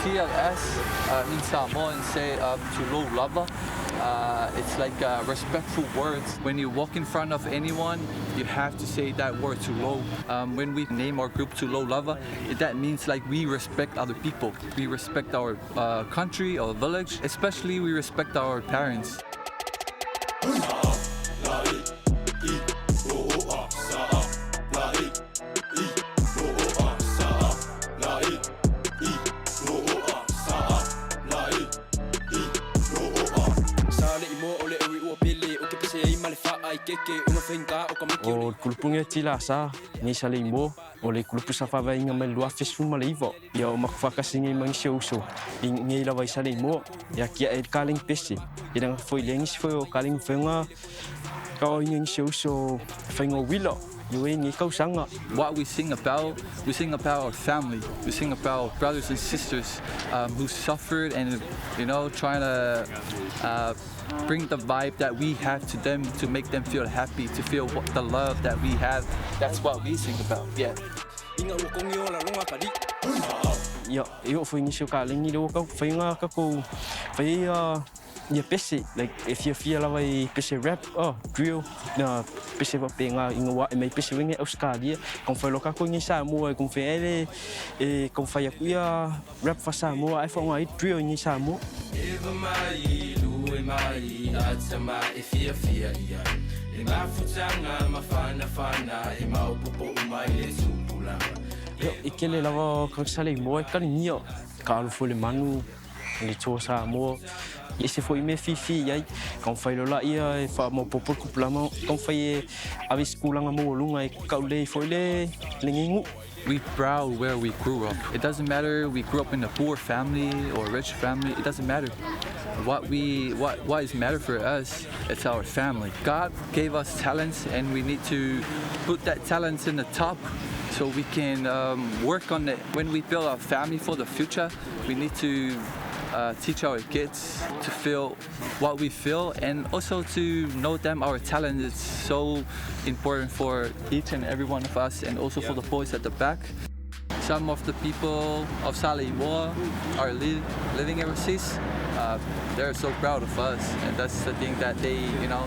T.L.S in Samoan say to lo lava. It's like respectful words. When you walk in front of anyone, you have to say that word to lo. When we name our group to lo lava, that means like we respect other people. We respect our country, our village. Especially we respect our parents. O kulupunga T.L.S ni Saleimoa o le kulupu sa whawaiinga mai lua whesu malaiwa. Ia o makuwhakasingi mangi siauso i ngei lawa i Saleimoa. Ia kia e kāling pese. I ranga whoi lengisi whoi o kāling whenga ka o inga siauso whaingo wila. What we sing about our family. We sing about our brothers and sisters who suffered and, you know, trying to bring the vibe that we have to them to make them feel happy, to feel the love that we have. That's what we sing about, yeah. Yeah, eu fui initial kaling do ka whainga ka ko whai ia pese, like if you feel like pese rap, drill, na pese wa penga inga wa mai pese winge Australia, kung whai loka ko ngi Samoa, kung whai e kung whai ia rap fa Samoa, ai whai drill ngi Samoa. Eva mai lu e mai atama e fia ia. E mafutanga mafana e maupupo mai le supula. I kele lava kang Saleimoa ka nio ka alu fole manu le to Samoa. I se foi me fifi ai kang whai lola ia e wha maupupo kupulama kang whai avis kulanga mo lunga e kaule foi le ngingu. We proud where we grew up. It doesn't matter we grew up in a poor family or a rich family. It doesn't matter. What is matter for us, it's our family. God gave us talents and we need to put that talents in the top so we can work on it. When we build our family for the future, we need to teach our kids to feel what we feel and also to know them our talent is so important for each and every one of us and also for the boys at the back. Some of the people of Saleimoa are living overseas. They're so proud of us and that's the thing that they, you know,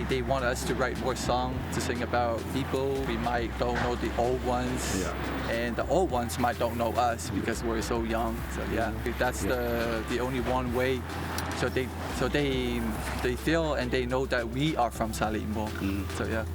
they want us to write more songs to sing about people. We might don't know the old ones, and the old ones might don't know us because we're so young. So yeah, that's the only one way. So they feel and they know that we are from Saleimoa. So yeah.